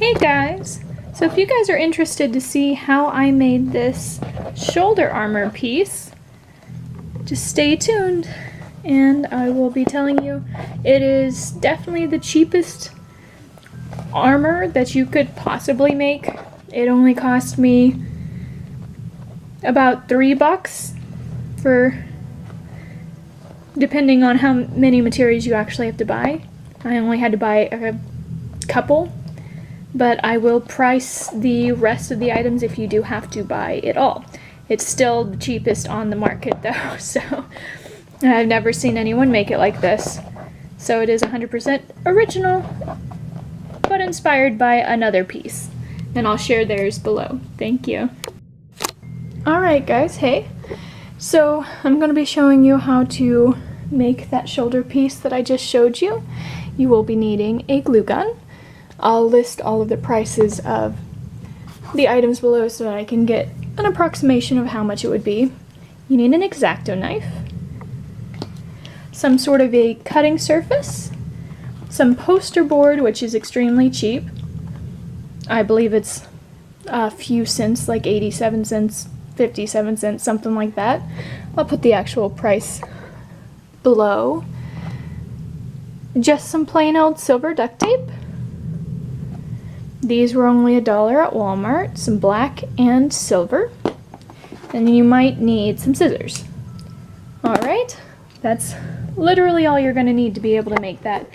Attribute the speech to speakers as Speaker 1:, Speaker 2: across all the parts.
Speaker 1: Hey guys! So if you guys are interested to see how I made this shoulder armor piece, just stay tuned and I will be telling you. It is definitely the cheapest armor that you could possibly make. It only cost me about $3 for, depending on how many materials you actually have to buy. I only had to buy a couple, but I will price the rest of the items if you do have to buy it all. It's still the cheapest on the market though, so I've never seen anyone make it like this. So it is 100% original, but inspired by another piece. And I'll share theirs below. Thank you. Alright guys, hey. So I'm going to be showing you how to make that shoulder piece that I just showed you. You will be needing a glue gun. I'll list all of the prices of the items below so that I can get an approximation of how much it would be. You need an X-Acto knife, some sort of a cutting surface, some poster board, which is extremely cheap. I believe it's a few cents, like 87 cents, 57 cents, something like that. I'll put the actual price below. Just some plain old silver duct tape. These were only $1 at Walmart. Some black and silver. And you might need some scissors. Alright, that's literally all you're going to need to be able to make that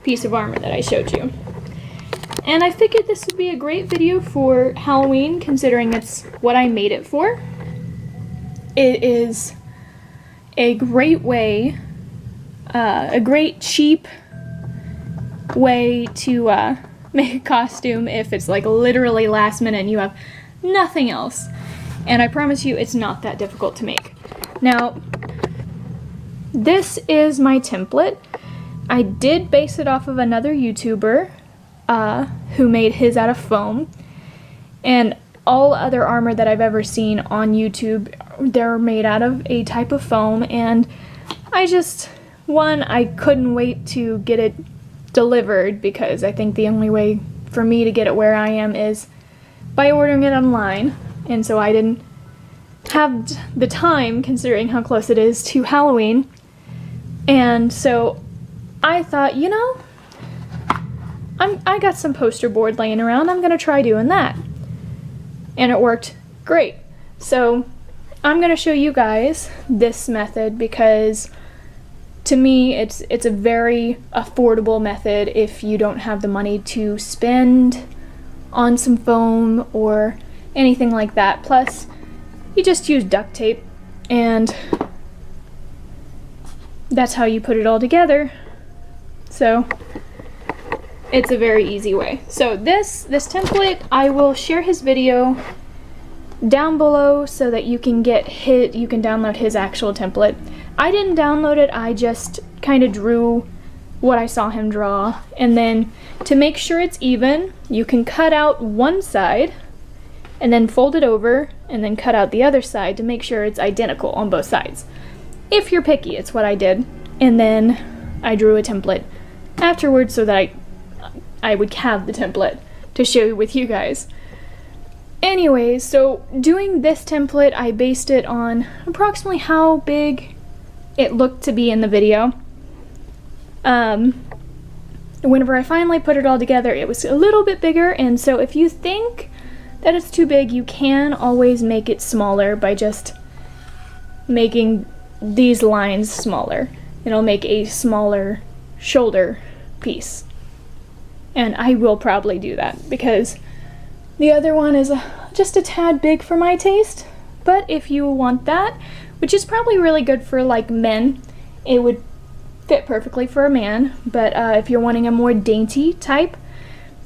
Speaker 1: piece of armor that I showed you. And I figured this would be a great video for Halloween, considering it's what I made it for. It is a great way, a great cheap way to make a costume if it's like literally last minute and you have nothing else. And I promise you it's not that difficult to make. Now, this is my template. I did base it off of another YouTuber who made his out of foam. And all other armor that I've ever seen on YouTube, they're made out of a type of foam, and I couldn't wait to get it delivered, because I think the only way for me to get it where I am is by ordering it online, and so I didn't have the time, considering how close it is to Halloween. And so I thought, you know, I got some poster board laying around, I'm gonna try doing that. And it worked great. So I'm gonna show you guys this method because to me it's a very affordable method if you don't have the money to spend on some foam or anything like that. Plus, you just use duct tape and that's how you put it all together. So it's a very easy way. So this template, I will share his video down below so that you can download his actual template. I didn't download it, I just kind of drew what I saw him draw. And then to make sure it's even, you can cut out one side and then fold it over and then cut out the other side to make sure it's identical on both sides. If you're picky, it's what I did. And then I drew a template afterwards so that I would have the template to share with you guys. Anyways, so doing this template, I based it on approximately how big it looked to be in the video. Whenever I finally put it all together, it was a little bit bigger, and so if you think that it's too big, you can always make it smaller by just making these lines smaller. It'll make a smaller shoulder piece. And I will probably do that because the other one is just a tad big for my taste. But if you want that, which is probably really good for like men, it would fit perfectly for a man. But if you're wanting a more dainty type,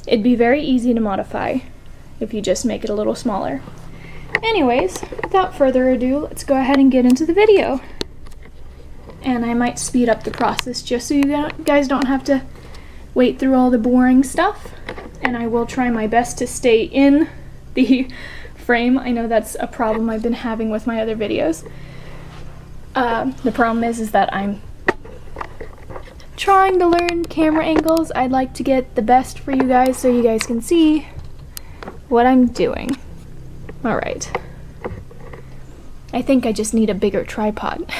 Speaker 1: it'd be very easy to modify if you just make it a little smaller. Anyways, without further ado, let's go ahead and get into the video. And I might speed up the process just so you guys don't have to wait through all the boring stuff, and I will try my best to stay in the frame. I know that's a problem I've been having with my other videos. The problem is that I'm trying to learn camera angles. I'd like to get the best for you guys so you guys can see what I'm doing. All right. I think I just need a bigger tripod.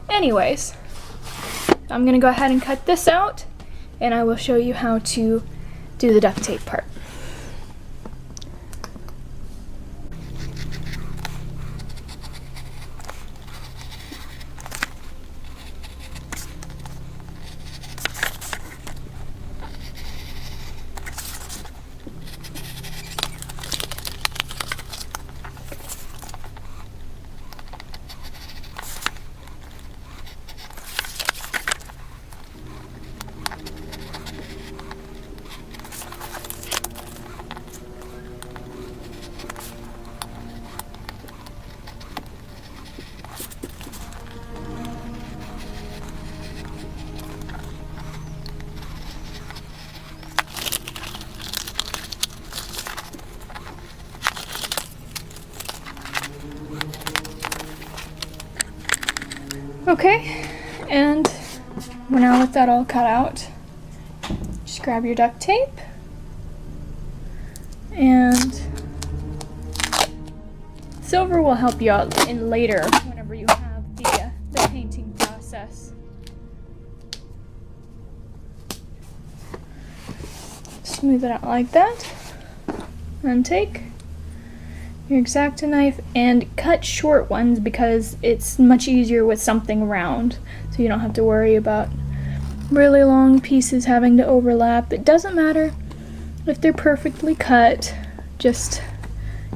Speaker 1: Anyways, I'm gonna go ahead and cut this out, and I will show you how to do the duct tape part. Okay, and we're now with that all cut out. Just grab your duct tape, and silver will help you out in later whenever you have the painting process. Smooth it out like that, and take your X-Acto knife and cut short ones because it's much easier with something round, so you don't have to worry about really long pieces having to overlap. It doesn't matter if they're perfectly cut, just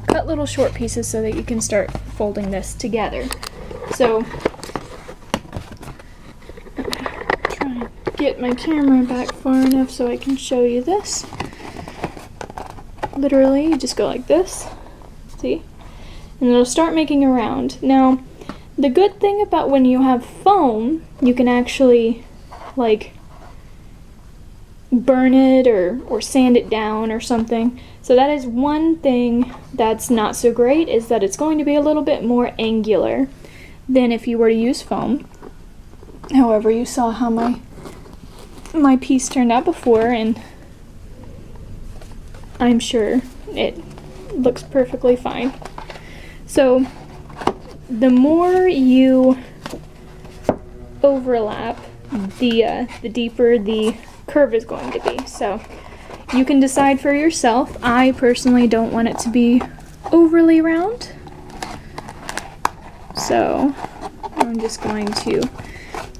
Speaker 1: cut little short pieces so that you can start folding this together. So try and get my camera back far enough so I can show you this. Literally, you just go like this. See? And it'll start making a round. Now, the good thing about when you have foam, you can actually like burn it or sand it down or something. So that is one thing that's not so great, is that it's going to be a little bit more angular than if you were to use foam. However, you saw how my piece turned out before, and I'm sure it looks perfectly fine. So the more you overlap, the deeper the curve is going to be. So you can decide for yourself. I personally don't want it to be overly round, so I'm just going to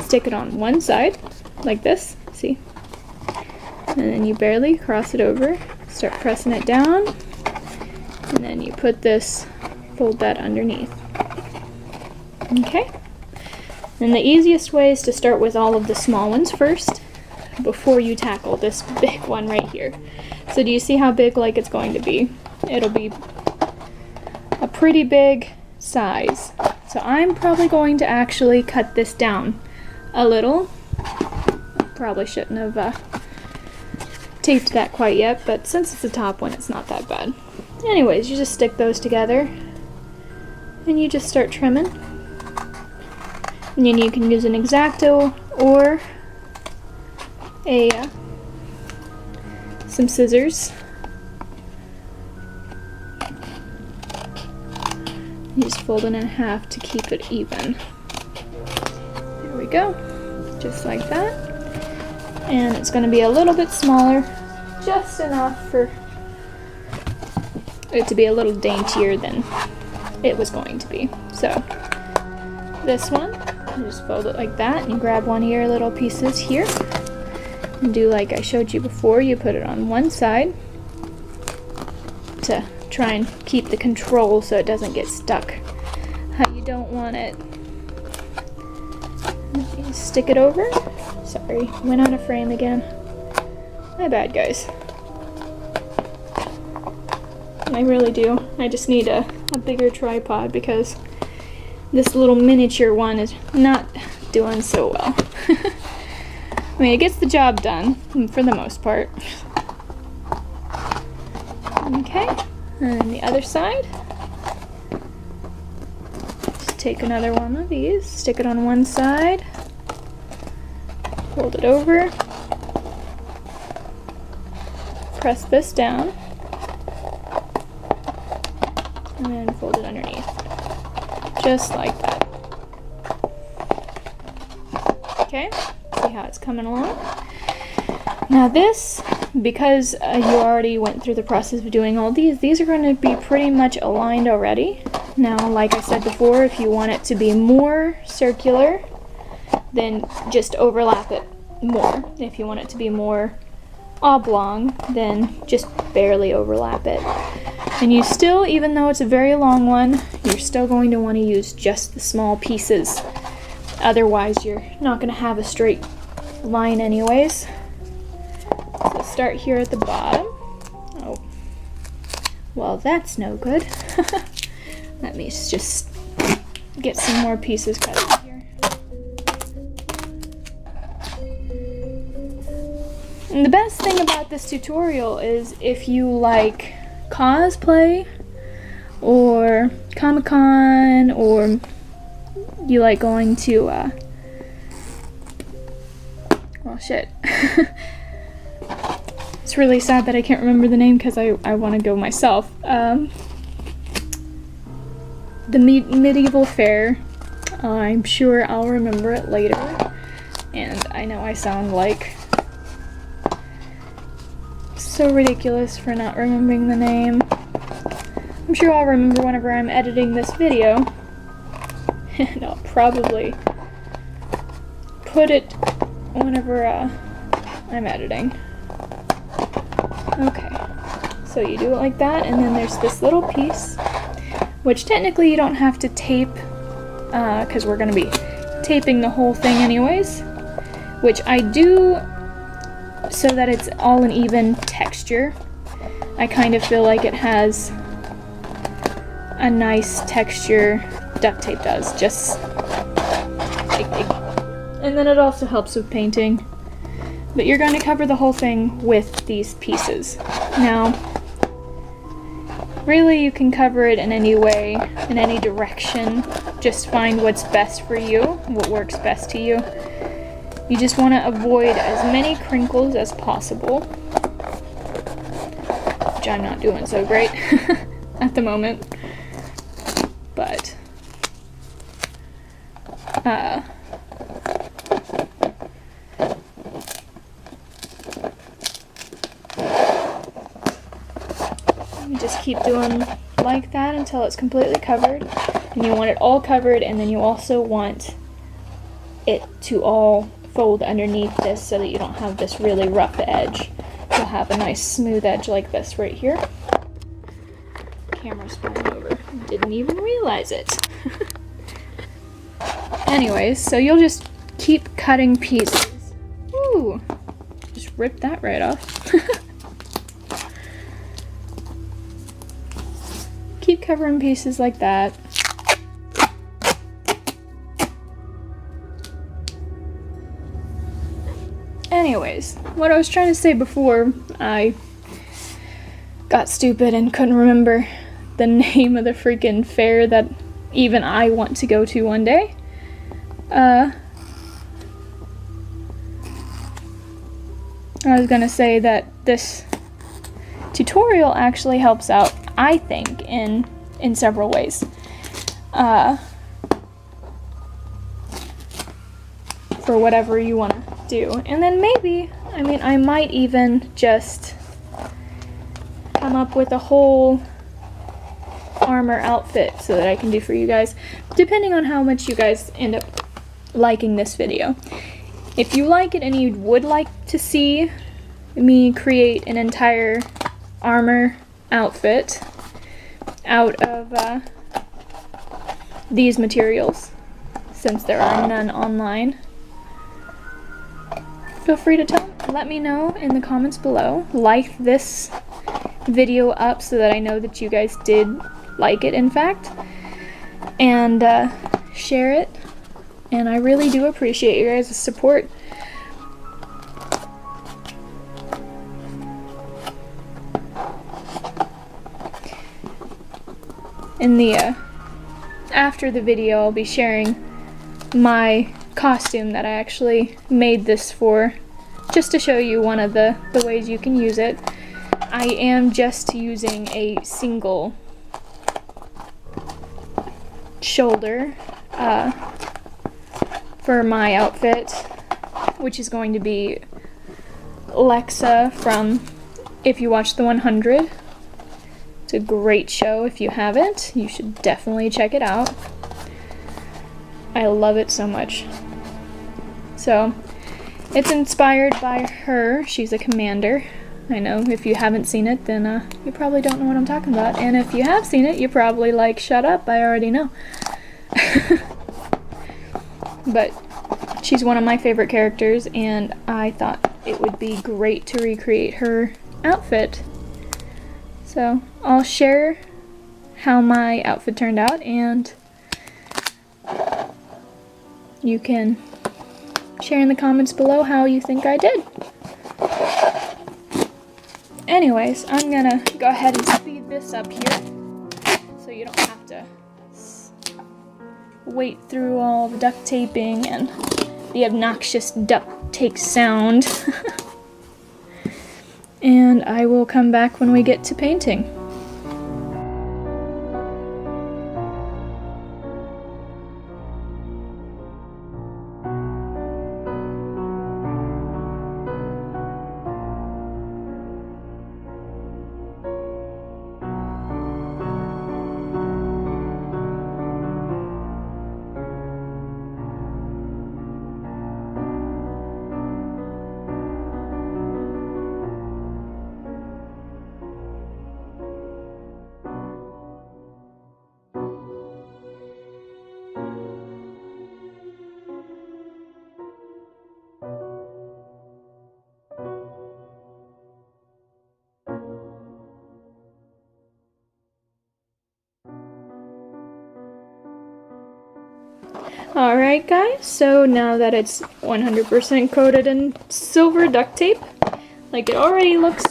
Speaker 1: stick it on one side like this, see? And then you barely cross it over, start pressing it down, and then you put this, fold that underneath. Okay? And the easiest way is to start with all of the small ones first before you tackle this big one right here. So do you see how big like it's going to be? It'll be a pretty big size. So I'm probably going to actually cut this down a little. Probably shouldn't have taped that quite yet, but since it's the top one, it's not that bad. Anyways, you just stick those together and you just start trimming. And then you can use an X-Acto or some scissors. You just fold it in half to keep it even. There we go, just like that. And it's going to be a little bit smaller, just enough for it to be a little daintier than it was going to be. So this one, you just fold it like that, and you grab one of your little pieces here and do like I showed you before. You put it on one side to try and keep the control so it doesn't get stuck how you don't want it. You stick it over. Sorry, went out of frame again. My bad, guys. I really do. I just need a bigger tripod because this little miniature one is not doing so well. I mean, it gets the job done for the most part. Okay, and then the other side. Just take another one of these, stick it on one side, fold it over, press this down and then fold it underneath, just like that. Okay, see how it's coming along? Now this, because you already went through the process of doing all these are going to be pretty much aligned already. Now, like I said before, if you want it to be more circular, then just overlap it more. If you want it to be more oblong, then just barely overlap it. And you still, even though it's a very long one, you're still going to want to use just the small pieces. Otherwise, you're not going to have a straight line anyways. So start here at the bottom. Oh, well, that's no good. Let me just get some more pieces cut out here. And the best thing about this tutorial is if you like cosplay or Comic-Con, or you like going to, well, shit. It's really sad that I can't remember the name because I want to go myself. The medieval fair. I'm sure I'll remember it later. And I know I sound like so ridiculous for not remembering the name. I'm sure I'll remember whenever I'm editing this video. And I'll probably put it whenever I'm editing. Okay, so you do it like that, and then there's this little piece, which technically you don't have to tape, because we're going to be taping the whole thing anyways, which I do so that it's all an even texture. I kind of feel like it has a nice texture. Duct tape does, just like, and then it also helps with painting. But you're going to cover the whole thing with these pieces. Now, really you can cover it in any way, in any direction. Just find what's best for you, what works best to you. You just want to avoid as many crinkles as possible, which I'm not doing so great at the moment. But you just keep doing like that until it's completely covered. And you want it all covered, and then you also want it to all fold underneath this so that you don't have this really rough edge. You'll have a nice smooth edge like this right here. Camera's falling over. Didn't even realize it. Anyways, so you'll just keep cutting pieces. Ooh, just ripped that right off. Keep covering pieces like that. Anyways, what I was trying to say before I got stupid and couldn't remember the name of the freaking fair that even I want to go to one day. I was gonna say that this tutorial actually helps out, I think, in several ways. For whatever you want to do. And then maybe, I mean, I might even just come up with a whole armor outfit so that I can do for you guys, depending on how much you guys end up liking this video. If you like it and you would like to see me create an entire armor outfit out of these materials, since there are none online, feel free to let me know in the comments below. Like this video up so that I know that you guys did like it, in fact, and share it. And I really do appreciate your guys' support. In the after the video, I'll be sharing my costume that I actually made this for, just to show you one of the ways you can use it. I am just using a single shoulder for my outfit, which is going to be Lexa from If You Watch the 100. It's a great show. If you haven't, you should definitely check it out. I love it so much. So, it's inspired by her. She's a commander. I know if you haven't seen it, then you probably don't know what I'm talking about. And if you have seen it, you're probably like, shut up, I already know. But she's one of my favorite characters, and I thought it would be great to recreate her outfit. So I'll share how my outfit turned out, and you can share in the comments below how you think I did. Anyways, I'm gonna go ahead and speed this up here so you don't have to wait through all the duct taping and the obnoxious duct tape sound. And I will come back when we get to painting. Alright guys, so now that it's 100% coated in silver duct tape, like it already looks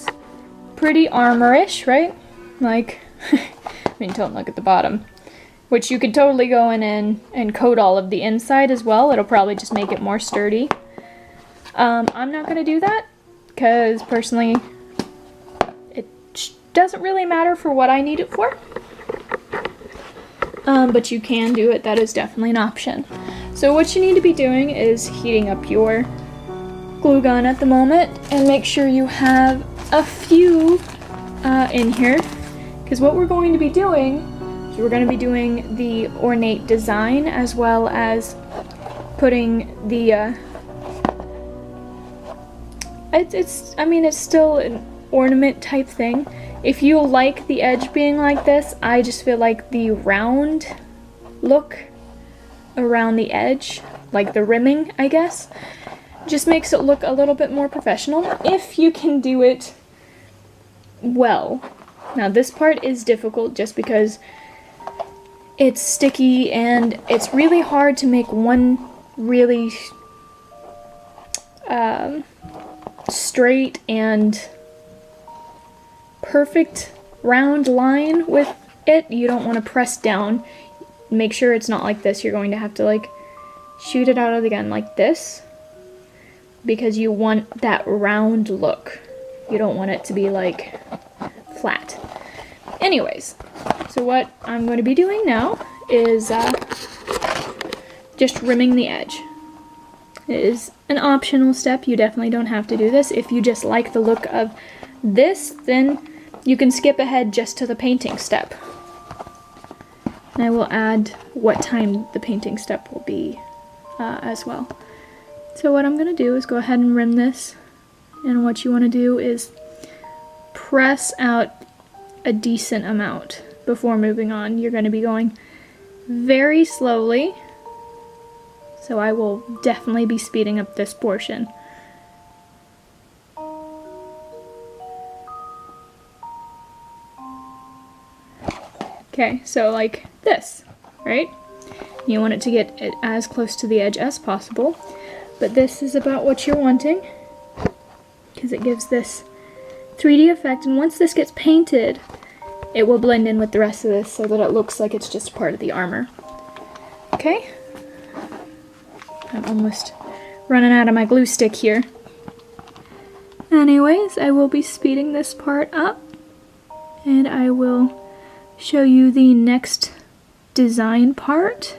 Speaker 1: pretty armor-ish, right? Like, I mean, don't look at the bottom. Which you could totally go in and coat all of the inside as well. It'll probably just make it more sturdy. I'm not going to do that, because personally, it doesn't really matter for what I need it for. But you can do it. That is definitely an option. So what you need to be doing is heating up your glue gun at the moment, and make sure you have a few in here, because what we're going to be doing is we're going to be doing the ornate design as well as putting the it's still an ornament type thing. If you like the edge being like this, I just feel like the round look around the edge, like the rimming, I guess, just makes it look a little bit more professional if you can do it well. Now this part is difficult just because it's sticky and it's really hard to make one really straight and perfect round line with it. You don't want to press down. Make sure it's not like this. You're going to have to like shoot it out of the gun like this, because you want that round look. You don't want it to be like flat. Anyways, so what I'm going to be doing now is just rimming the edge. It is an optional step. You definitely don't have to do this. If you just like the look of this, then you can skip ahead just to the painting step. And I will add what time the painting step will be as well. So what I'm going to do is go ahead and rim this, and what you want to do is press out a decent amount before moving on. You're going to be going very slowly, so I will definitely be speeding up this portion. Okay, so like this, right? You want it to get it as close to the edge as possible, but this is about what you're wanting, because it gives this 3D effect, and once this gets painted, it will blend in with the rest of this so that it looks like it's just part of the armor. Okay? I'm almost running out of my glue stick here. Anyways, I will be speeding this part up, and I will show you the next design part.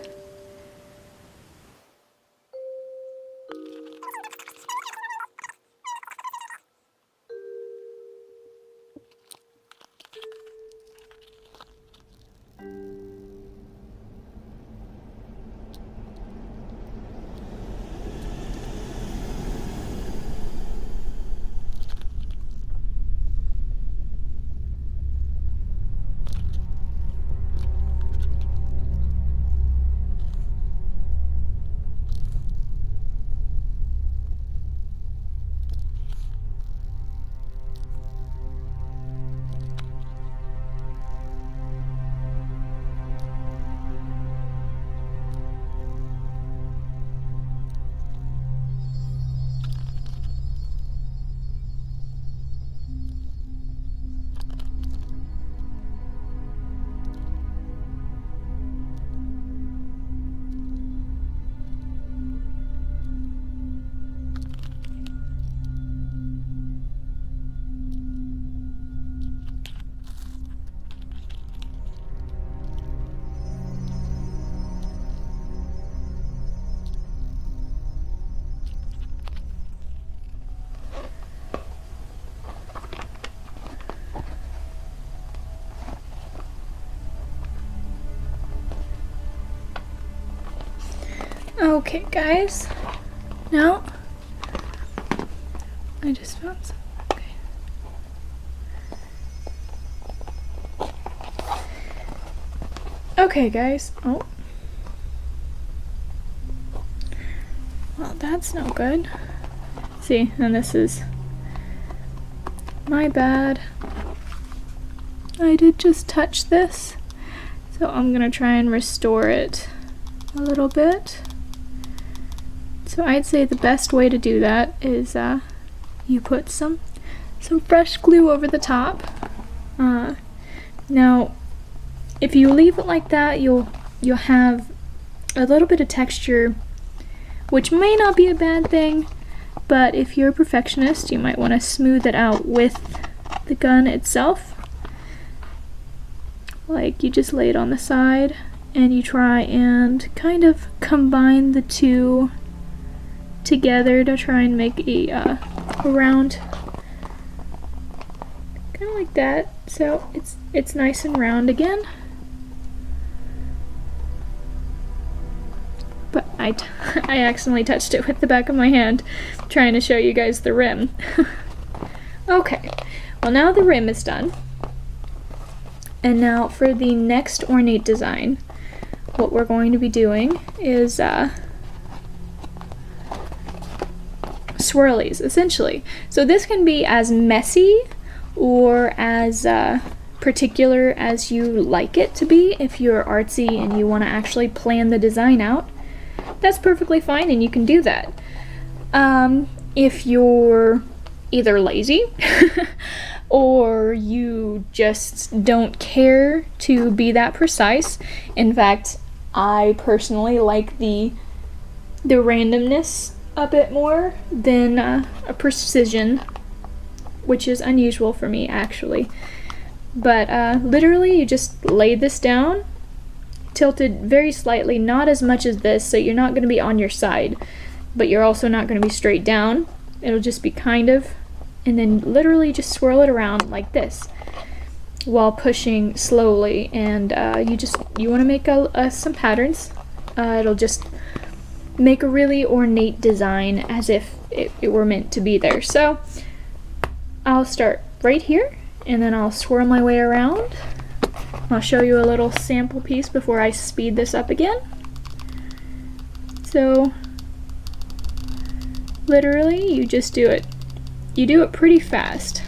Speaker 1: Okay, guys. Now, I just found some. Okay, guys. Oh. Well, that's no good. See, and this is my bad. I did just touch this, so I'm gonna try and restore it a little bit. So I'd say the best way to do that is you put some fresh glue over the top. Now, if you leave it like that, you'll have a little bit of texture, which may not be a bad thing, but if you're a perfectionist, you might want to smooth it out with the gun itself. Like, you just lay it on the side and you try and kind of combine the two together to try and make a round, kind of like that, so it's nice and round again. But I accidentally touched it with the back of my hand, trying to show you guys the rim. Okay, well, now the rim is done, and now for the next ornate design, what we're going to be doing is swirlies, essentially. So this can be as messy or as particular as you like it to be. If you're artsy and you want to actually plan the design out, that's perfectly fine, and you can do that. If you're either lazy or you just don't care to be that precise. In fact, I personally like the randomness a bit more than a precision, which is unusual for me, actually. But literally, you just lay this down, tilted very slightly, not as much as this, so you're not going to be on your side, but you're also not going to be straight down. It'll just be kind of, and then literally just swirl it around like this while pushing slowly, and you want to make some patterns. It'll just make a really ornate design as if it were meant to be there. So I'll start right here, and then I'll swirl my way around. I'll show you a little sample piece before I speed this up again. So literally, you just do it. You do it pretty fast,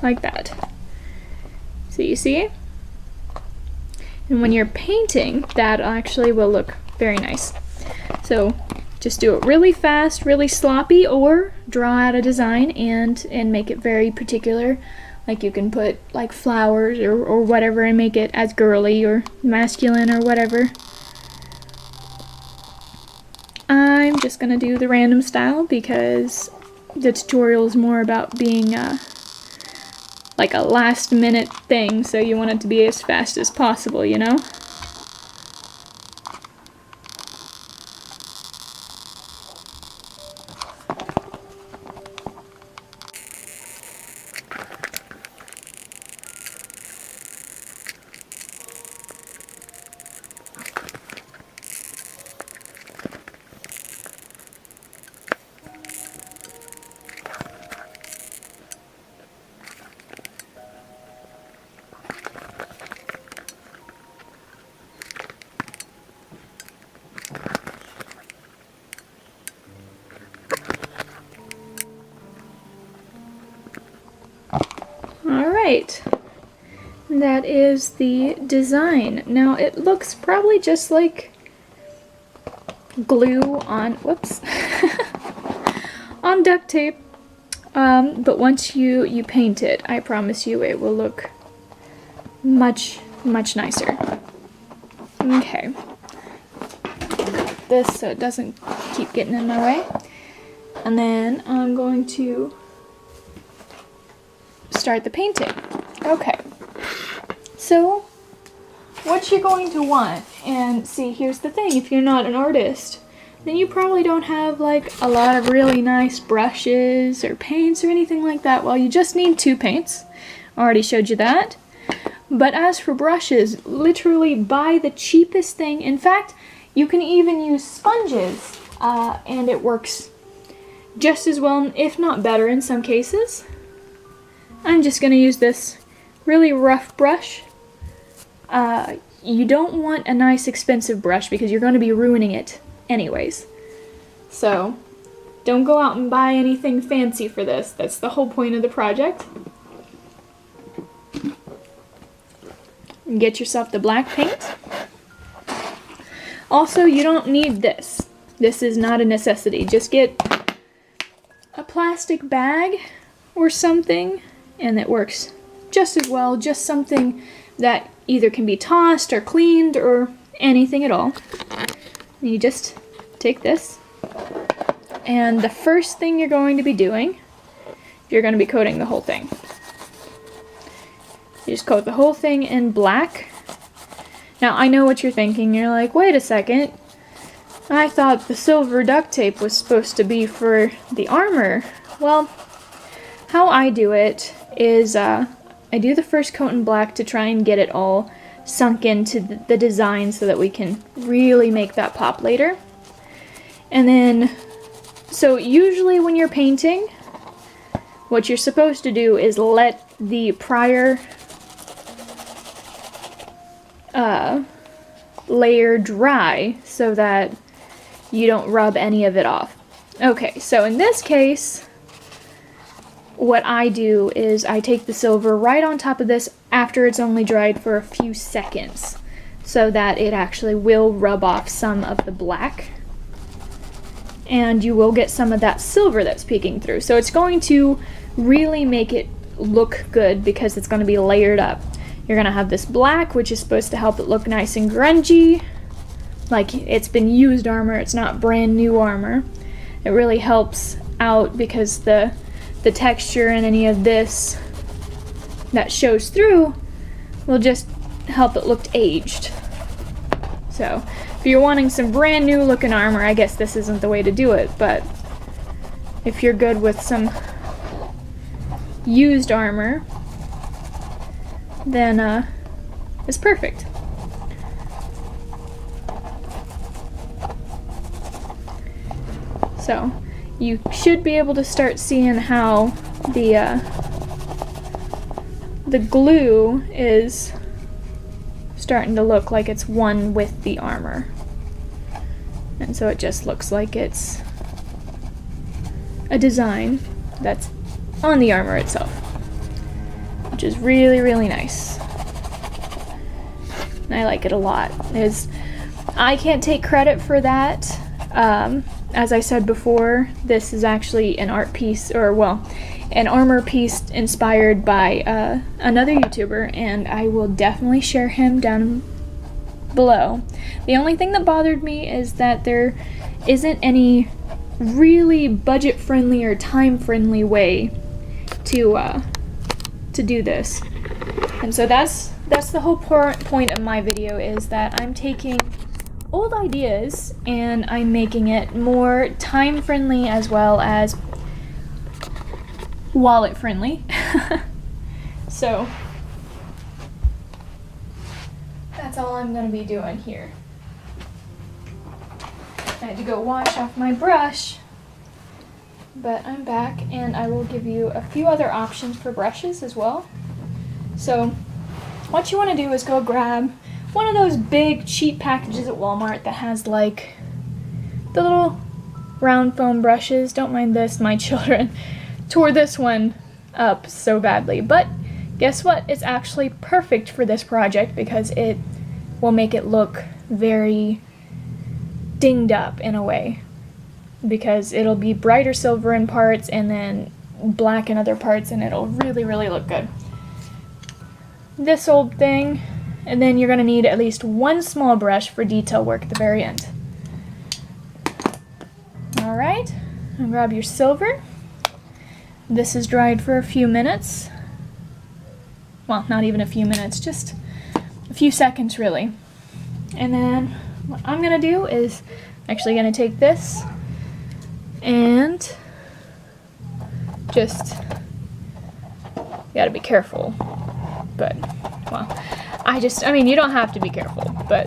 Speaker 1: like that. So you see? And when you're painting, that actually will look very nice. So just do it really fast, really sloppy, or draw out a design and make it very particular. Like, you can put like flowers or whatever and make it as girly or masculine or whatever. I I'm just gonna do the random style because the tutorial is more about being like a last minute thing, so you want it to be as fast as possible, you know? Alright, that is the design. Now it looks probably just like glue on, whoops, on duct tape, but once you paint it, I promise you it will look much nicer. Okay, this so it doesn't keep getting in my way, and then I'm going to start the painting. Okay, so what you're going to want, and see, here's the thing, if you're not an artist, then you probably don't have like a lot of really nice brushes or paints or anything like that. Well, you just need 2 paints. I already showed you that. But as for brushes, literally buy the cheapest thing. In fact, you can even use sponges, and it works just as well, if not better in some cases. I'm just going to use this really rough brush. You don't want a nice expensive brush because you're going to be ruining it anyways. So don't go out and buy anything fancy for this. That's the whole point of the project. Get yourself the black paint. Also, you don't need this. This is not a necessity. Just get a plastic bag or something, and it works just as well. Just something that either can be tossed or cleaned or anything at all. And you just take this, and the first thing you're going to be doing, you're going to be coating the whole thing. You just coat the whole thing in black. Now, I know what you're thinking. You're like, wait a second. I thought the silver duct tape was supposed to be for the armor. Well, how I do it is I do the first coat in black to try and get it all sunk into the design so that we can really make that pop later. And then, so usually when you're painting, what you're supposed to do is let the prior layer dry so that you don't rub any of it off. Okay, so in this case, what I do is I take the silver right on top of this after it's only dried for a few seconds so that it actually will rub off some of the black, and you will get some of that silver that's peeking through. So it's going to really make it look good because it's going to be layered up. You're going to have this black, which is supposed to help it look nice and grungy, like it's been used armor, it's not brand new armor. It really helps out because the texture and any of this that shows through will just help it look aged. So if you're wanting some brand new looking armor, I guess this isn't the way to do it, but if you're good with some used armor, then it's perfect. So you should be able to start seeing how the glue is starting to look like it's one with the armor. And so it just looks like it's a design that's on the armor itself, which is really, really nice. And I like it a lot. I can't take credit for that. As I said before, this is actually an art piece, or well, an armor piece inspired by another YouTuber, and I will definitely share him down below. The only thing that bothered me is that there isn't any really budget-friendly or time-friendly way to do this. And so that's the whole point of my video, is that I'm taking old ideas and I'm making it more time-friendly as well as wallet-friendly. So that's all I'm going to be doing here. I had to go wash off my brush, but I'm back and I will give you a few other options for brushes as well. So what you want to do is go grab one of those big cheap packages at Walmart that has like the little round foam brushes. Don't mind this, my children tore this one up so badly, but guess what? It's actually perfect for this project because it will make it look very dinged up in a way, because it'll be brighter silver in parts and then black in other parts, and it'll really, really look good. This old thing, and then you're going to need at least one small brush for detail work at the very end. Alright, and grab your silver. This is dried for a few minutes. Well, not even a few minutes, just a few seconds really. And then what I'm going to do is actually going to take this and just, you gotta be careful, but, well, I mean, you don't have to be careful, but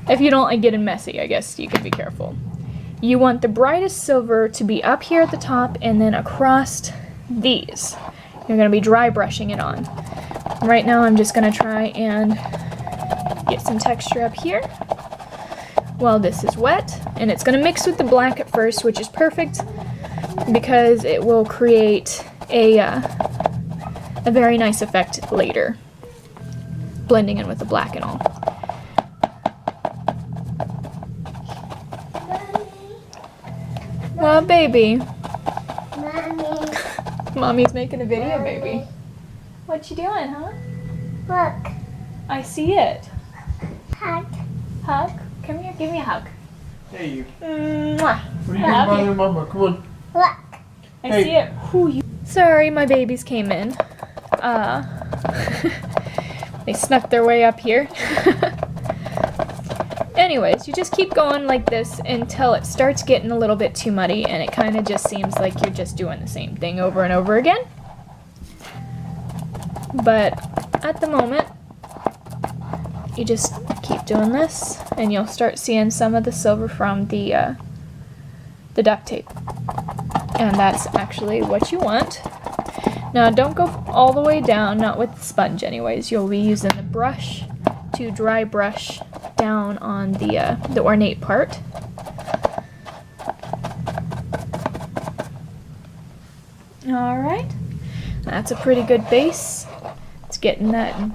Speaker 1: if you don't like getting messy, I guess you can be careful. You want the brightest silver to be up here at the top and then across these. You're going to be dry brushing it on. Right now I'm just going to try and get some texture up here while this is wet, and it's going to mix with the black at first, which is perfect because it will create a very nice effect later, blending in with the black and all. Well, baby.
Speaker 2: Mommy.
Speaker 1: Mommy's making a video,
Speaker 2: Mommy.
Speaker 1: baby. What you doing, huh?
Speaker 2: Look.
Speaker 1: I see it.
Speaker 2: Hug.
Speaker 1: Hug? Come here, give me a hug.
Speaker 3: Hey, you.
Speaker 1: Mwah.
Speaker 3: What are you
Speaker 1: I love
Speaker 3: doing,
Speaker 1: you.
Speaker 3: Mama? Come on.
Speaker 2: Look.
Speaker 1: I
Speaker 3: Hey.
Speaker 1: see it. Sorry, my babies came in. They snuck their way up here. Anyways, you just keep going like this until it starts getting a little bit too muddy and it kind of just seems like you're just doing the same thing over and over again. But at the moment, you just keep doing this and you'll start seeing some of the silver from the duct tape. And that's actually what you want. Now don't go all the way down, not with the sponge anyways. You'll be using the brush to dry brush down on the ornate part. Alright, that's a pretty good base. It's getting that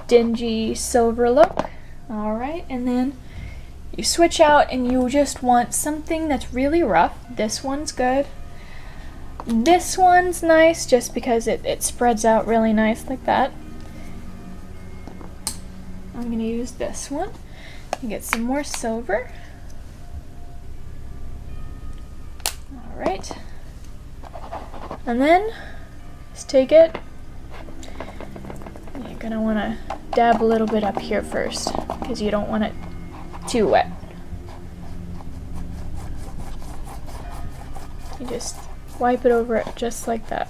Speaker 1: dingy silver look. Alright, and then you switch out and you just want something that's really rough. This one's good. This one's nice just because it spreads out really nice like that. I'm going to use this one and get some more silver. Alright. And then just take it. You're going to want to dab a little bit up here first because you don't want it too wet. You just wipe it over it just like that.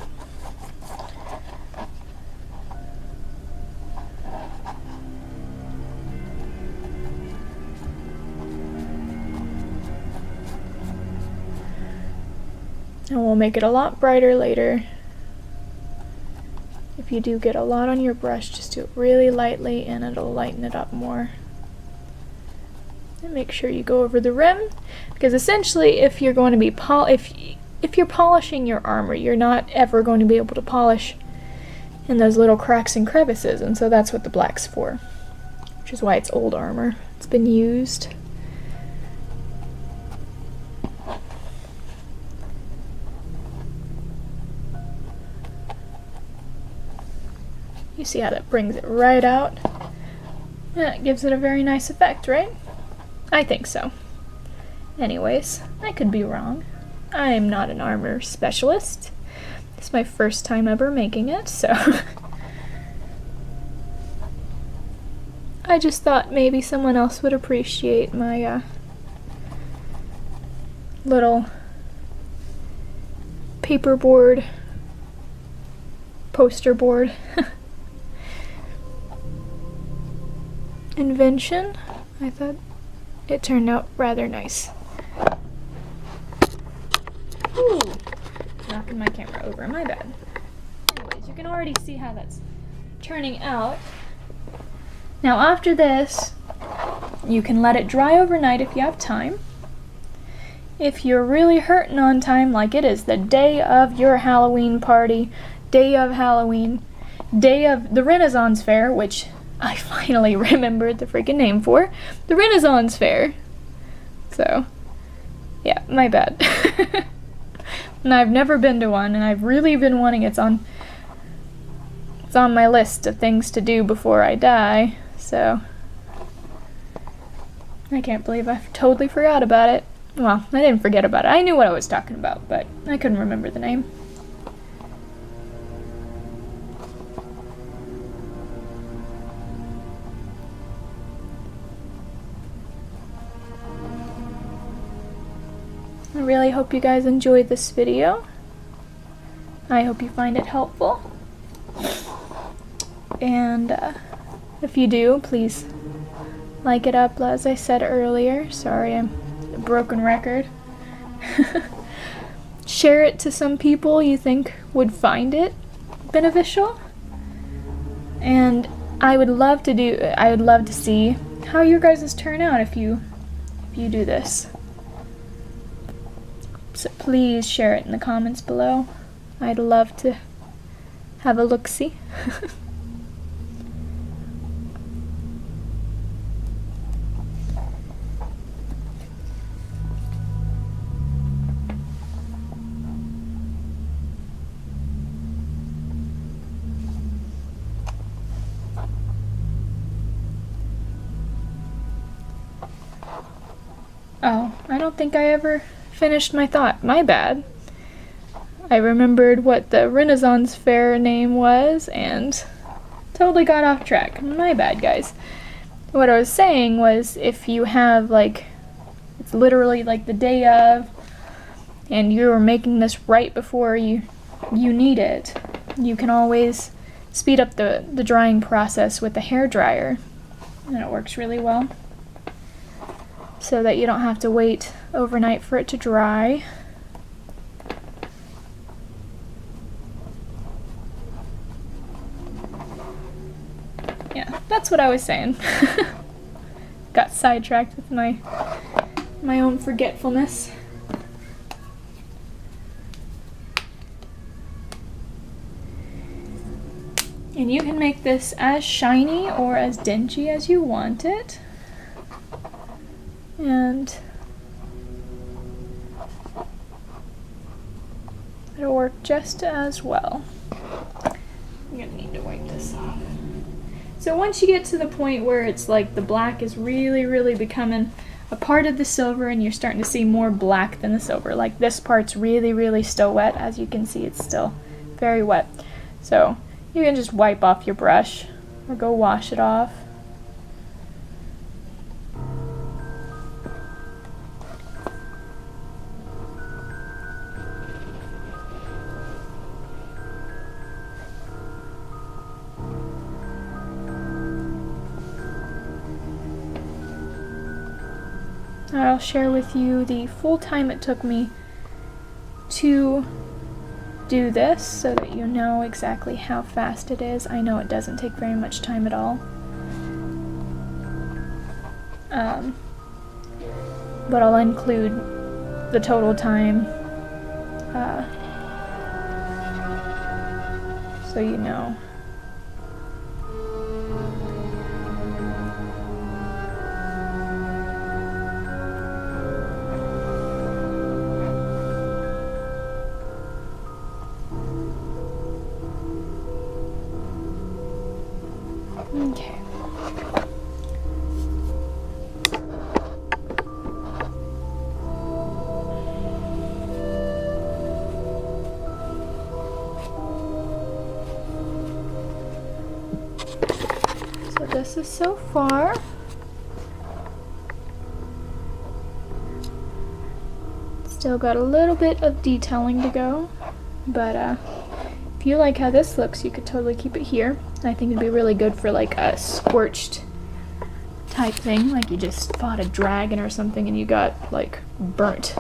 Speaker 1: And we'll make it a lot brighter later. If you do get a lot on your brush, just do it really lightly and it'll lighten it up more. And make sure you go over the rim, because essentially if you're going to be if you're polishing your armor, you're not ever going to be able to polish in those little cracks and crevices, and so that's what the black's for, which is why it's old armor. It's been used. You see how that brings it right out? Yeah, it gives it a very nice effect, right? I think so. Anyways, I could be wrong. I'm not an armor specialist. It's my first time ever making it, so I just thought maybe someone else would appreciate my little paperboard poster board invention. I thought it turned out rather nice. Ooh, knocking my camera over, my bad. Anyways, you can already see how that's turning out. Now after this, you can let it dry overnight if you have time. If you're really hurting on time, like it is the day of your Halloween party, day of Halloween, day of the Renaissance Fair, which I finally remembered the freaking name for, the Renaissance Fair. So, yeah, my bad. And I've never been to one, and I've really been wanting it's on my list of things to do before I die, so I can't believe I totally forgot about it. Well, I didn't forget about it. I knew what I was talking about, but I couldn't remember the name. I really hope you guys enjoyed this video. I hope you find it helpful. And if you do, please like it up, as I said earlier. Sorry, I'm a broken record. Share it to some people you think would find it beneficial. And I would love to see how your guys' turn out if you do this. So please share it in the comments below. I'd love to have a look-see. Oh, I don't think I ever finished my thought. My bad. I remembered what the Renaissance Fair name was and totally got off track. My bad, guys. What I was saying was if you have, like, it's literally like the day of, and you're making this right before you need it, you can always speed up the drying process with the hair dryer, and it works really well. So that you don't have to wait overnight for it to dry. Yeah, that's what I was saying. Got sidetracked with my own forgetfulness. And you can make this as shiny or as dingy as you want it. And it'll work just as well. I'm gonna need to wipe this off. So once you get to the point where it's like the black is really, really becoming a part of the silver and you're starting to see more black than the silver, like this part's really, really still wet. As you can see, it's still very wet. So you can just wipe off your brush or go wash it off. I'll share with you the full time it took me to do this so that you know exactly how fast it is. I know it doesn't take very much time at all. But I'll include the total time so you know. Okay. process so far. Still got a little bit of detailing to go, but if you like how this looks, you could totally keep it here. I think it'd be really good for like a scorched type thing, like you just fought a dragon or something and you got like burnt.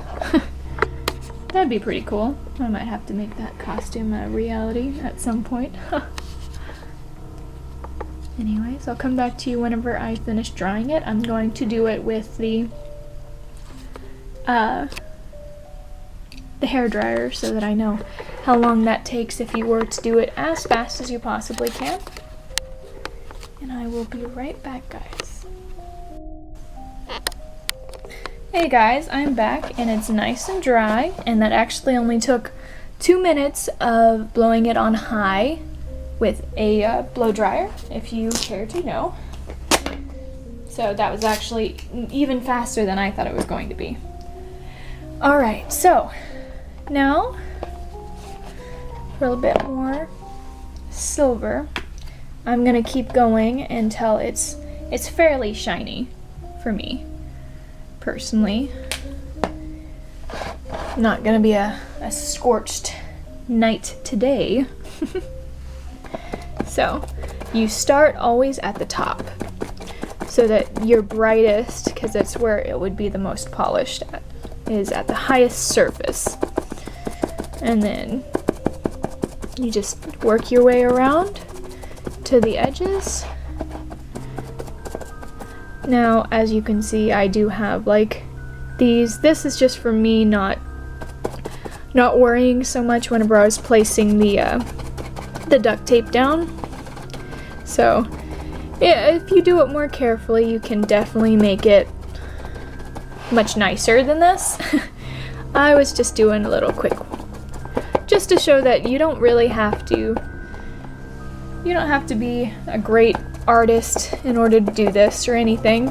Speaker 1: That'd be pretty cool. I might have to make that costume a reality at some point. Anyways, I'll come back to you whenever I finish drying it. I'm going to do it with the hair dryer so that I know how long that takes if you were to do it as fast as you possibly can. And I will be right back, guys. Hey guys, I'm back and it's nice and dry, and that actually only took 2 minutes of blowing it on high with a blow dryer, if you care to know. So that was actually even faster than I thought it was going to be. Alright, so now for a little bit more silver, I'm gonna keep going until it's fairly shiny for me. Personally, not gonna be a scorched night today. So you start always at the top so that your brightest, because that's where it would be the most polished at, is at the highest surface, and then you just work your way around to the edges. Now, as you can see, I do have like these. This is just for me not worrying so much whenever I was placing the duct tape down. So, yeah, if you do it more carefully, you can definitely make it much nicer than this. I was just doing a little quick, just to show that you don't really have to. You don't have to be a great artist in order to do this or anything.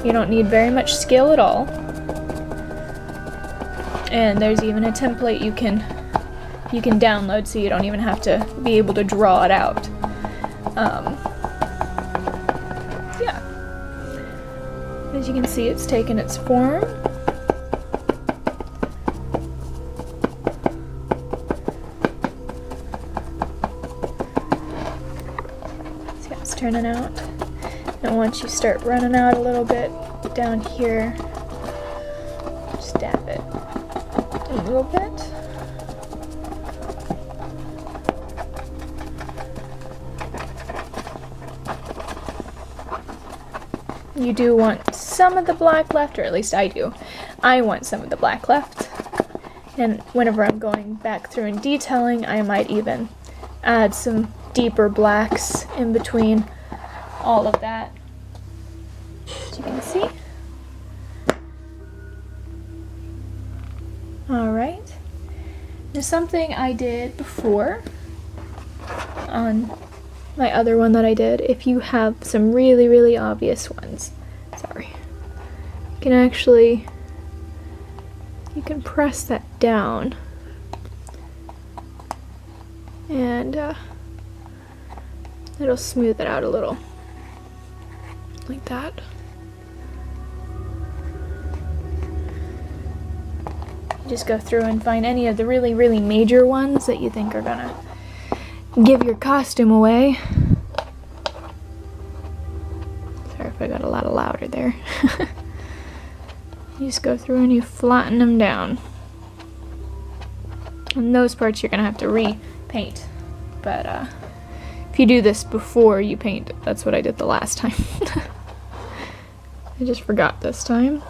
Speaker 1: You don't need very much skill at all. And there's even a template you can download, so you don't even have to be able to draw it out. Yeah. As you can see, it's taken its form. Turning out, and once you start running out a little bit down here, just dab it a little bit. You do want some of the black left, or at least I do. I want some of the black left, and whenever I'm going back through and detailing, I might even add some deeper blacks in between all of that, as you can see. Alright, now something I did before on my other one that I did, if you have some really, really obvious ones, sorry, you can actually, you can press that down and it'll smooth it out a little, like that. You just go through and find any of the really, really major ones that you think are gonna give your costume away. Sorry if I got a lot of louder there. You just go through and you flatten them down. And those parts you're gonna have to repaint, but if you do this before you paint, that's what I did the last time. I just forgot this time.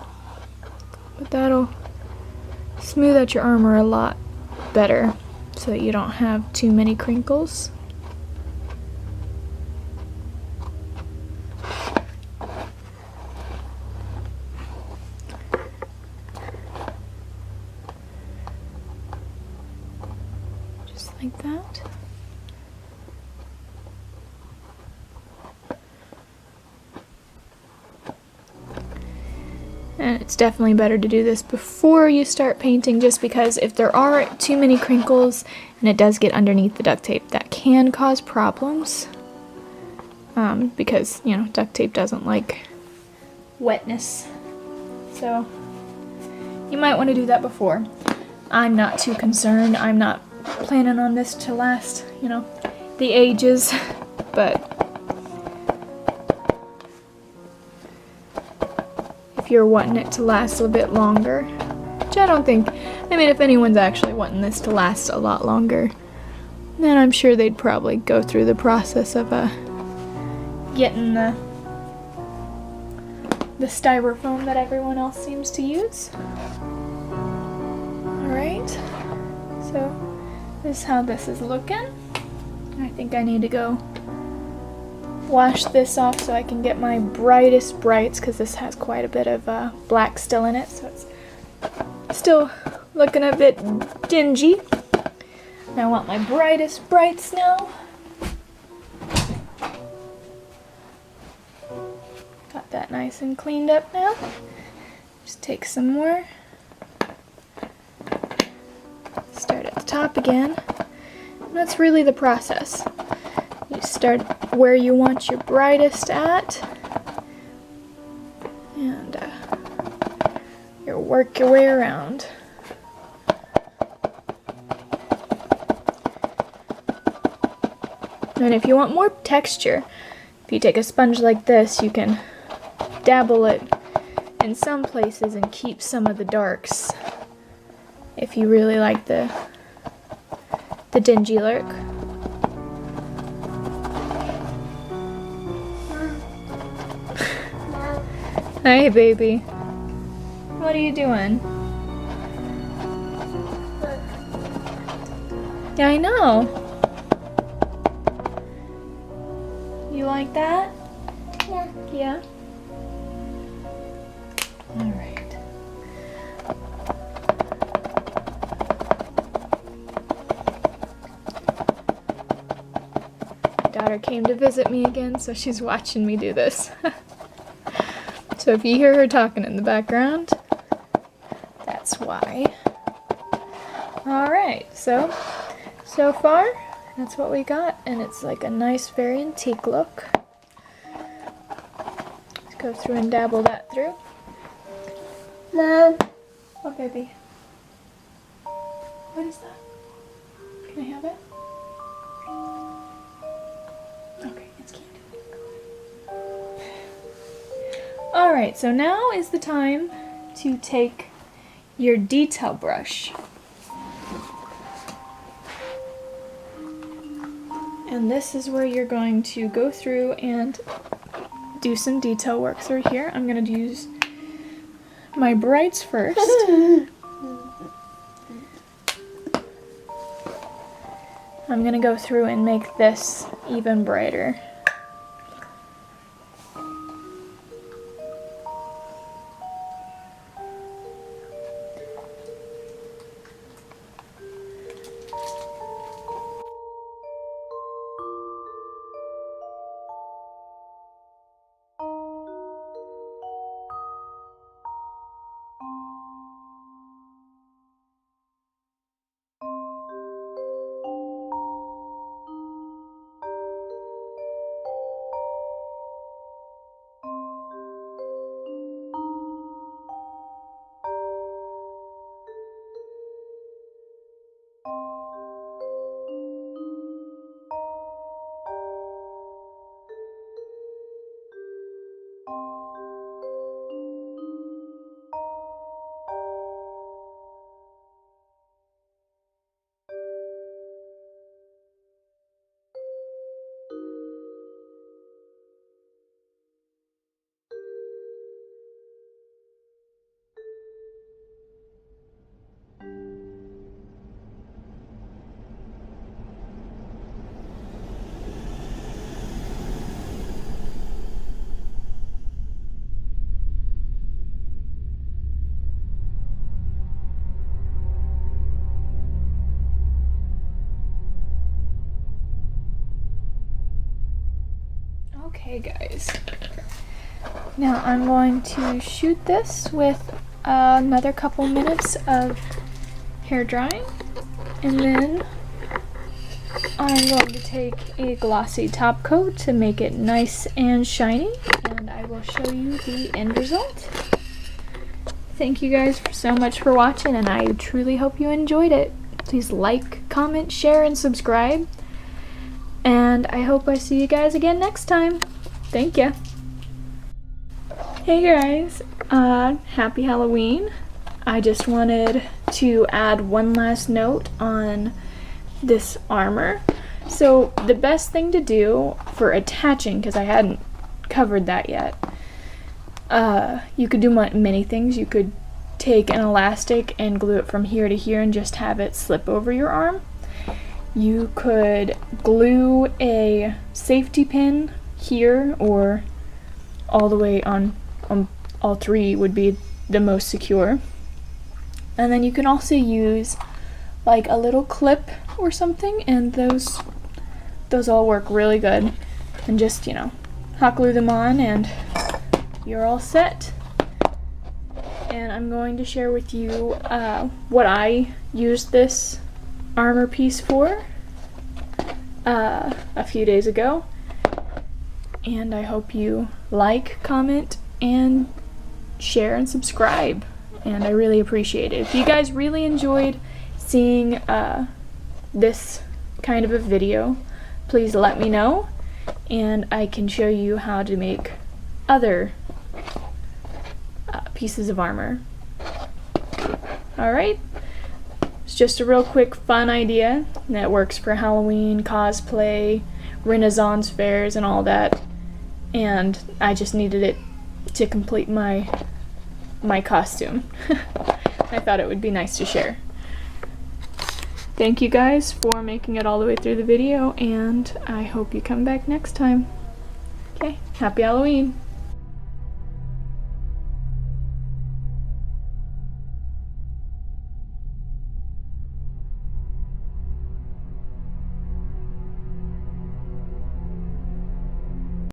Speaker 1: But that'll smooth out your armor a lot better so that you don't have too many crinkles. Just like that. And it's definitely better to do this before you start painting, just because if there are too many crinkles and it does get underneath the duct tape, that can cause problems. because, you know, duct tape doesn't like wetness. So you might want to do that before. I'm not too concerned. I'm not planning on this to last, you know, the ages, but if you're wanting it to last a bit longer, which I don't think, I mean, if anyone's actually wanting this to last a lot longer, then I'm sure they'd probably go through the process of getting the styrofoam that everyone else seems to use. Alright, so this is how this is looking. I think I need to go wash this off so I can get my brightest brights, because this has quite a bit of black still in it, so it's still looking a bit dingy. And I want my brightest brights now. Got that nice and cleaned up now. Just take some more. Start at the top again. And that's really the process. You start where you want your brightest at, and you work your way around. And if you want more texture, if you take a sponge like this, you can dabble it in some places and keep some of the darks if you really like the dingy look. Hey, baby. What are you doing? Yeah, I know. You like that?
Speaker 2: Yeah.
Speaker 1: Yeah? Alright. My daughter came to visit me again, so she's watching me do this. So if you hear her talking in the background, that's why. Alright, so far, that's what we got, and it's like a nice, very antique look. Let's go through and dabble that through.
Speaker 2: Mom.
Speaker 1: Oh, baby. What is that? Can I have it? Okay, it's candy. Alright, so now is the time to take your detail brush. And this is where you're going to go through and do some detail work through here. I'm going to use my brights first. I'm going to go through and make this even brighter. Okay guys, now I'm going to shoot this with another couple minutes of hair drying, and then I'm going to take a glossy top coat to make it nice and shiny, and I will show you the end result. Thank you guys so much for watching, and I truly hope you enjoyed it. Please like, comment, share, and subscribe. And I hope I see you guys again next time. Thank ya. Hey guys, happy Halloween. I just wanted to add one last note on this armor. So the best thing to do for attaching, because I hadn't covered that yet, you could do many things. You could take an elastic and glue it from here to here and just have it slip over your arm. You could glue a safety pin here, or all the way on all three would be the most secure. And then you can also use like a little clip or something, and those all work really good. And just, you know, hot glue them on and you're all set. And I'm going to share with you what I used this armor piece for a few days ago. And I hope you like, comment, and share and subscribe. And I really appreciate it. If you guys really enjoyed seeing this kind of a video, please let me know, and I can show you how to make other pieces of armor. Alright, it's just a real quick fun idea that works for Halloween, cosplay, Renaissance fairs, and all that, and I just needed it to complete my costume. I thought it would be nice to share. Thank you guys for making it all the way through the video, and I hope you come back next time. Okay, happy Halloween!